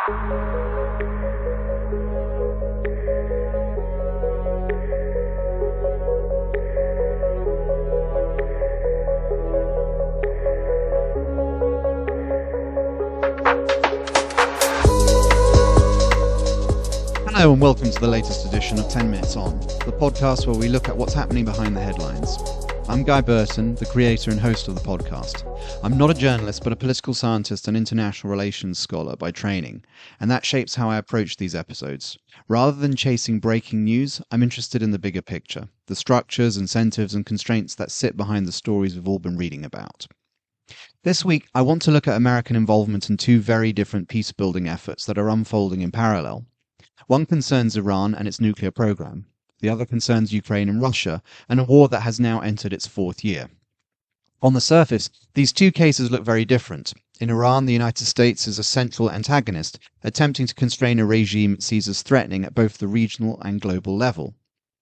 Hello and welcome to the latest edition of 10 Minutes On, the podcast where we look at what's happening behind the headlines. I'm Guy Burton, the creator and host of the podcast. I'm not a journalist, but a political scientist and international relations scholar by training, and that shapes how I approach these episodes. Rather than chasing breaking news, I'm interested in the bigger picture, the structures, incentives, and constraints that sit behind the stories we've all been reading about. This week, I want to look at American involvement in two very different peace-building efforts that are unfolding in parallel. One concerns Iran and its nuclear program. The other concerns Ukraine and Russia, and a war that has now entered its fourth year. On the surface, these two cases look very different. In Iran, the United States is a central antagonist, attempting to constrain a regime it sees as threatening at both the regional and global level.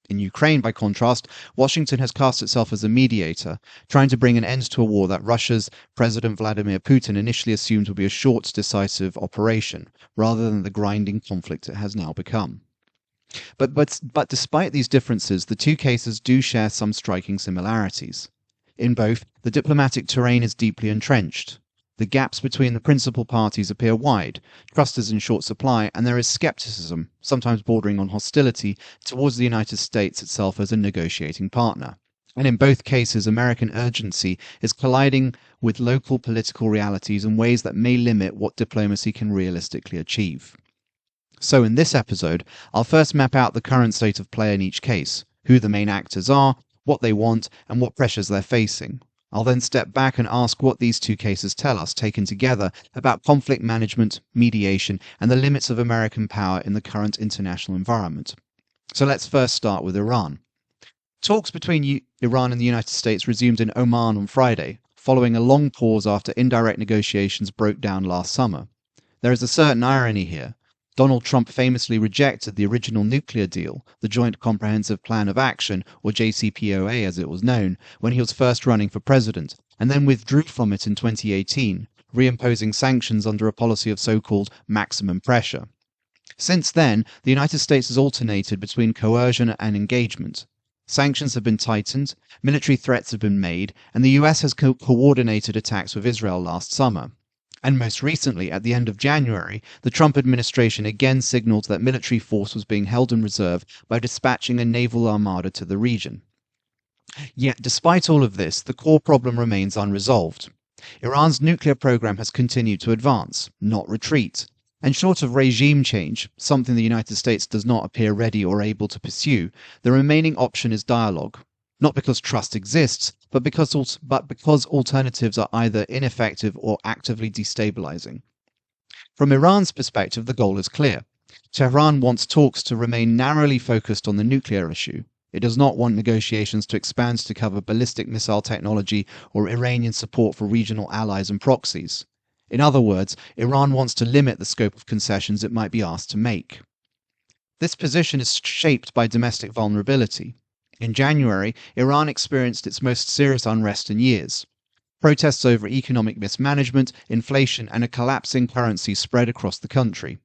In Ukraine, by contrast, Washington has cast itself as a mediator, trying to bring an end to a war that Russia's President Vladimir Putin initially assumed would be a short, decisive operation, rather than the grinding conflict it has now become. But despite these differences, the two cases do share some striking similarities. In both, the diplomatic terrain is deeply entrenched. The gaps between the principal parties appear wide, trust is in short supply, and there is skepticism, sometimes bordering on hostility, towards the United States itself as a negotiating partner. And in both cases, American urgency is colliding with local political realities in ways that may limit what diplomacy can realistically achieve. So in this episode, I'll first map out the current state of play in each case, who the main actors are, what they want, and what pressures they're facing. I'll then step back and ask what these two cases tell us, taken together, about conflict management, mediation, and the limits of American power in the current international environment. So let's first start with Iran. Talks between Iran and the United States resumed in Oman on Friday, following a long pause after indirect negotiations broke down last summer. There is a certain irony here. Donald Trump famously rejected the original nuclear deal, the Joint Comprehensive Plan of Action, or JCPOA as it was known, when he was first running for president, and then withdrew from it in 2018, reimposing sanctions under a policy of so-called maximum pressure. Since then, the United States has alternated between coercion and engagement. Sanctions have been tightened, military threats have been made, and the US has coordinated attacks with Israel last summer. And most recently, at the end of January, the Trump administration again signaled that military force was being held in reserve by dispatching a naval armada to the region. Yet, despite all of this, the core problem remains unresolved. Iran's nuclear program has continued to advance, not retreat. And short of regime change, something the United States does not appear ready or able to pursue, the remaining option is dialogue. Not because trust exists, but because alternatives are either ineffective or actively destabilizing. From Iran's perspective, the goal is clear. Tehran wants talks to remain narrowly focused on the nuclear issue. It does not want negotiations to expand to cover ballistic missile technology or Iranian support for regional allies and proxies. In other words, Iran wants to limit the scope of concessions it might be asked to make. This position is shaped by domestic vulnerability. In January, Iran experienced its most serious unrest in years. Protests over economic mismanagement, inflation, and a collapsing currency spread across the country.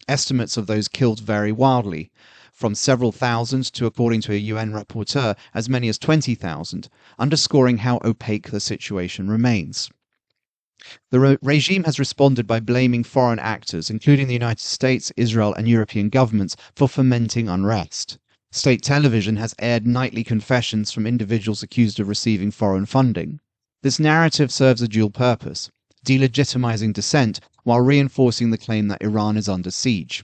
Estimates of those killed vary wildly, from several thousand to, according to a UN rapporteur, as many as 20,000, underscoring how opaque the situation remains. The regime has responded by blaming foreign actors, including the United States, Israel, and European governments, for fomenting unrest. State television has aired nightly confessions from individuals accused of receiving foreign funding. This narrative serves a dual purpose, delegitimizing dissent while reinforcing the claim that Iran is under siege.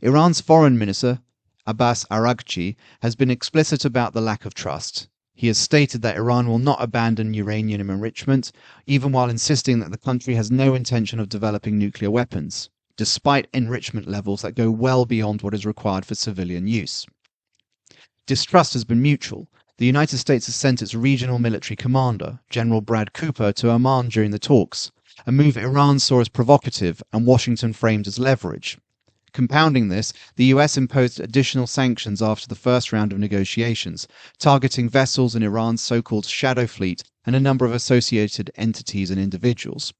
Iran's foreign minister, Abbas Araghchi, has been explicit about the lack of trust. He has stated that Iran will not abandon uranium enrichment, even while insisting that the country has no intention of developing nuclear weapons, despite enrichment levels that go well beyond what is required for civilian use. Distrust has been mutual. The United States has sent its regional military commander, General Brad Cooper, to Oman during the talks, a move Iran saw as provocative and Washington framed as leverage. Compounding this, the US imposed additional sanctions after the first round of negotiations, targeting vessels in Iran's so-called shadow fleet and a number of associated entities and individuals.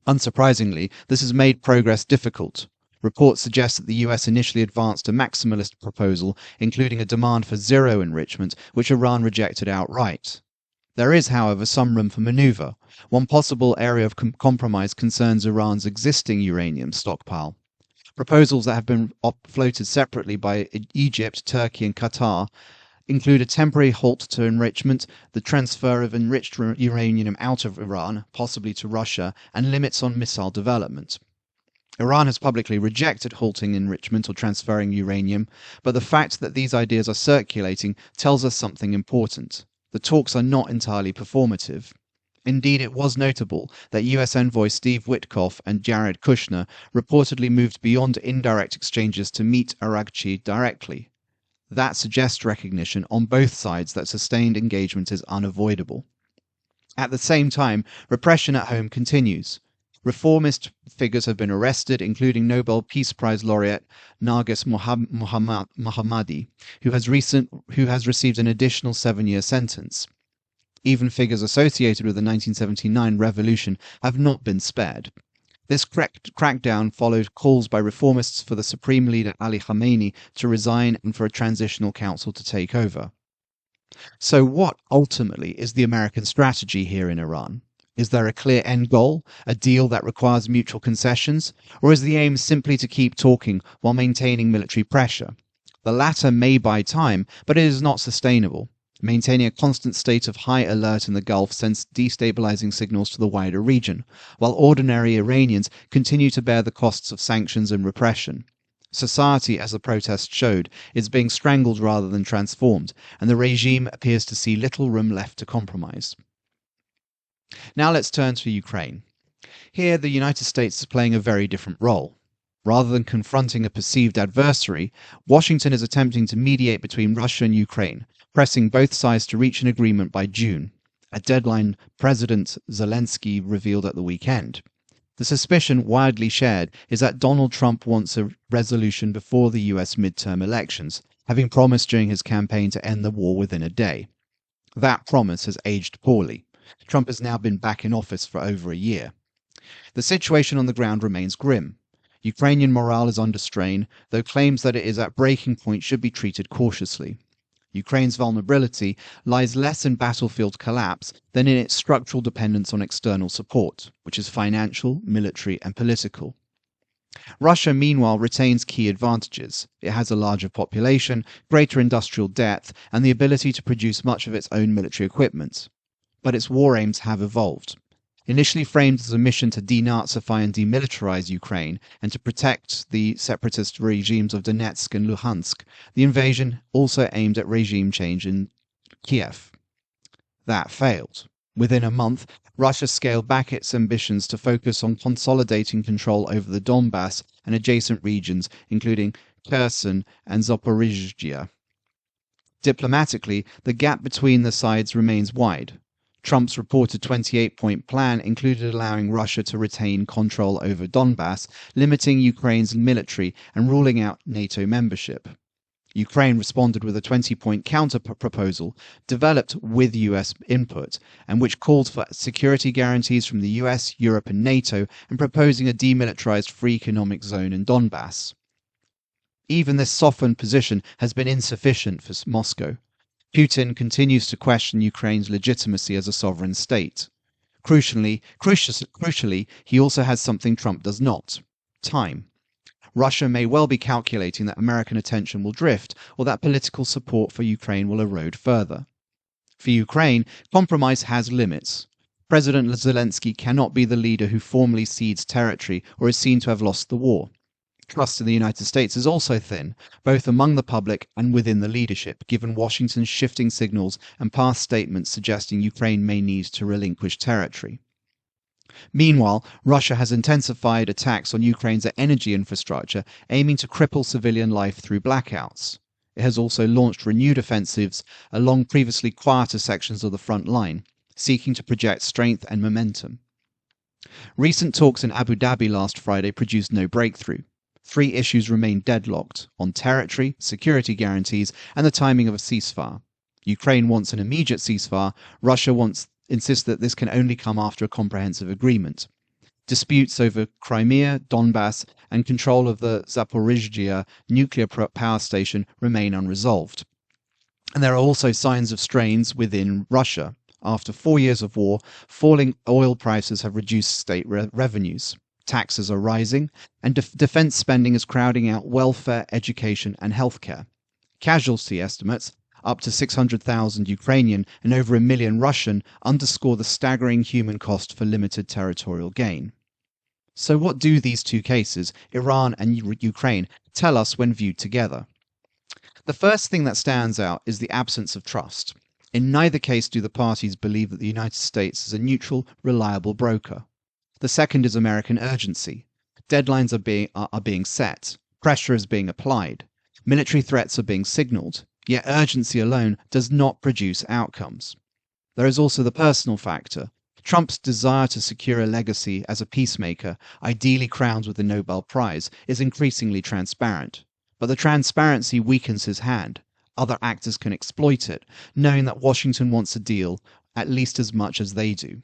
Unsurprisingly, this has made progress difficult. Reports suggest that the US initially advanced a maximalist proposal, including a demand for zero enrichment, which Iran rejected outright. There is, however, some room for maneuver. One possible area of compromise concerns Iran's existing uranium stockpile. Proposals that have been floated separately by Egypt, Turkey, and Qatar include a temporary halt to enrichment, the transfer of enriched uranium out of Iran, possibly to Russia, and limits on missile development. Iran has publicly rejected halting enrichment or transferring uranium, but the fact that these ideas are circulating tells us something important. The talks are not entirely performative. Indeed, it was notable that US envoy Steve Witkoff and Jared Kushner reportedly moved beyond indirect exchanges to meet Araghchi directly. That suggests recognition on both sides that sustained engagement is unavoidable. At the same time, repression at home continues. Reformist figures have been arrested, including Nobel Peace Prize laureate Narges Mohammadi, who has received an additional 7-year sentence. Even figures associated with the 1979 revolution have not been spared. This crackdown followed calls by reformists for the supreme leader Ali Khamenei to resign and for a transitional council to take over. So what, ultimately, is the American strategy here in Iran? Is there a clear end goal, a deal that requires mutual concessions, or is the aim simply to keep talking while maintaining military pressure? The latter may buy time, but it is not sustainable. Maintaining a constant state of high alert in the Gulf sends destabilizing signals to the wider region, while ordinary Iranians continue to bear the costs of sanctions and repression. Society, as the protests showed, is being strangled rather than transformed, and the regime appears to see little room left to compromise. Now let's turn to Ukraine. Here, the United States is playing a very different role. Rather than confronting a perceived adversary, Washington is attempting to mediate between Russia and Ukraine, pressing both sides to reach an agreement by June, a deadline President Zelensky revealed at the weekend. The suspicion widely shared is that Donald Trump wants a resolution before the US midterm elections, having promised during his campaign to end the war within a day. That promise has aged poorly. Trump has now been back in office for over a year. The situation on the ground remains grim. Ukrainian morale is under strain, though claims that it is at breaking point should be treated cautiously. Ukraine's vulnerability lies less in battlefield collapse than in its structural dependence on external support, which is financial, military, and political. Russia, meanwhile, retains key advantages. It has a larger population, greater industrial depth, and the ability to produce much of its own military equipment. But its war aims have evolved. Initially framed as a mission to denazify and demilitarize Ukraine and to protect the separatist regimes of Donetsk and Luhansk, the invasion also aimed at regime change in Kiev. That failed. Within a month, Russia scaled back its ambitions to focus on consolidating control over the Donbass and adjacent regions, including Kherson and Zaporizhzhia. Diplomatically, the gap between the sides remains wide. Trump's reported 28-point plan included allowing Russia to retain control over Donbass, limiting Ukraine's military and ruling out NATO membership. Ukraine responded with a 20-point counter-proposal developed with US input, and which called for security guarantees from the US, Europe, and NATO, and proposing a demilitarized free economic zone in Donbass. Even this softened position has been insufficient for Moscow. Putin continues to question Ukraine's legitimacy as a sovereign state. Crucially, he also has something Trump does not: time. Russia may well be calculating that American attention will drift, or that political support for Ukraine will erode further. For Ukraine, compromise has limits. President Zelensky cannot be the leader who formally cedes territory or is seen to have lost the war. Trust in the United States is also thin, both among the public and within the leadership, given Washington's shifting signals and past statements suggesting Ukraine may need to relinquish territory. Meanwhile, Russia has intensified attacks on Ukraine's energy infrastructure, aiming to cripple civilian life through blackouts. It has also launched renewed offensives along previously quieter sections of the front line, seeking to project strength and momentum. Recent talks in Abu Dhabi last Friday produced no breakthrough. 3 issues remain deadlocked: on territory, security guarantees, and the timing of a ceasefire. Ukraine wants an immediate ceasefire. Russia insists that this can only come after a comprehensive agreement. Disputes over Crimea, Donbass, and control of the Zaporizhzhia nuclear power station remain unresolved. And there are also signs of strains within Russia. After 4 years of war, falling oil prices have reduced state revenues. Taxes are rising, and defense spending is crowding out welfare, education, and healthcare. Casualty estimates, up to 600,000 Ukrainian and over 1 million Russian, underscore the staggering human cost for limited territorial gain. So what do these two cases, Iran and Ukraine, tell us when viewed together? The first thing that stands out is the absence of trust. In neither case do the parties believe that the United States is a neutral, reliable broker. The second is American urgency. Deadlines are being set. Pressure is being applied. Military threats are being signaled. Yet urgency alone does not produce outcomes. There is also the personal factor. Trump's desire to secure a legacy as a peacemaker, ideally crowned with the Nobel Prize, is increasingly transparent. But the transparency weakens his hand. Other actors can exploit it, knowing that Washington wants a deal at least as much as they do.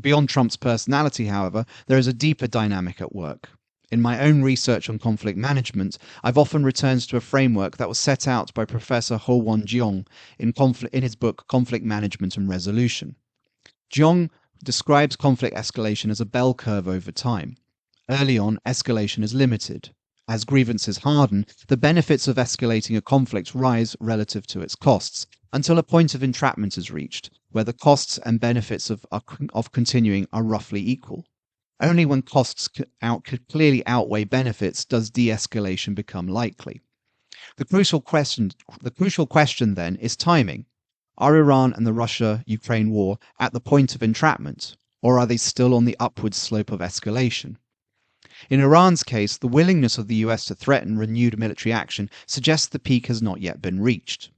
Beyond Trump's personality, however, there is a deeper dynamic at work. In my own research on conflict management, I've often returned to a framework that was set out by Professor Ho-Won Jeong in his book Conflict Management and Resolution. Jeong describes conflict escalation as a bell curve over time. Early on, escalation is limited. As grievances harden, the benefits of escalating a conflict rise relative to its costs, until a point of entrapment is reached, where the costs and benefits of continuing are roughly equal. Only when costs clearly outweigh benefits does de-escalation become likely. The crucial question then is timing. Are Iran and the Russia-Ukraine war at the point of entrapment, or are they still on the upward slope of escalation? In Iran's case, the willingness of the US to threaten renewed military action suggests the peak has not yet been reached.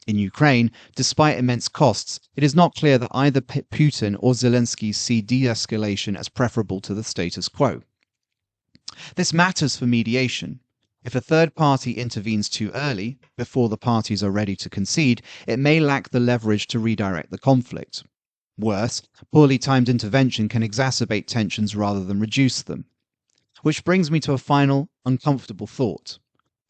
In Ukraine, despite immense costs, it is not clear that either Putin or Zelensky see de-escalation as preferable to the status quo. This matters for mediation. If a third party intervenes too early, before the parties are ready to concede, it may lack the leverage to redirect the conflict. Worse, poorly timed intervention can exacerbate tensions rather than reduce them. Which brings me to a final, uncomfortable thought.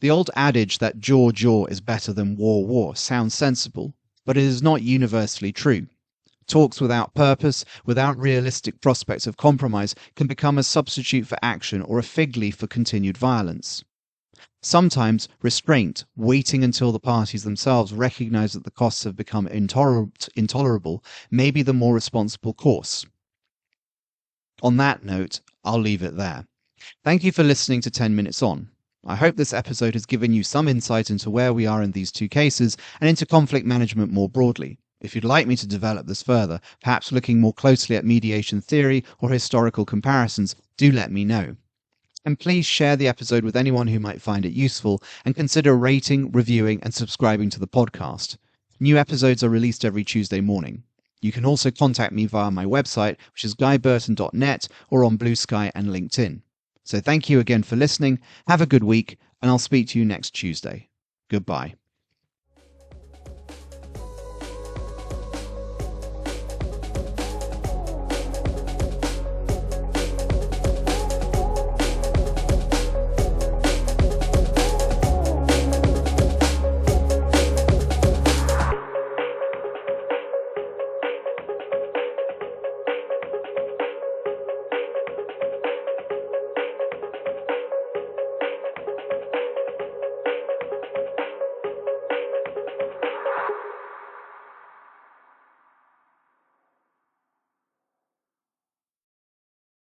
The old adage that jaw is better than war sounds sensible, but it is not universally true. Talks without purpose, without realistic prospects of compromise, can become a substitute for action or a fig leaf for continued violence. Sometimes restraint, waiting until the parties themselves recognize that the costs have become intolerable, may be the more responsible course. On that note, I'll leave it there. Thank you for listening to 10 Minutes On. I hope this episode has given you some insight into where we are in these two cases and into conflict management more broadly. If you'd like me to develop this further, perhaps looking more closely at mediation theory or historical comparisons, do let me know. And please share the episode with anyone who might find it useful, and consider rating, reviewing, and subscribing to the podcast. New episodes are released every Tuesday morning. You can also contact me via my website, which is guyburton.net, or on Blue Sky and LinkedIn. So thank you again for listening, have a good week, and I'll speak to you next Tuesday. Goodbye.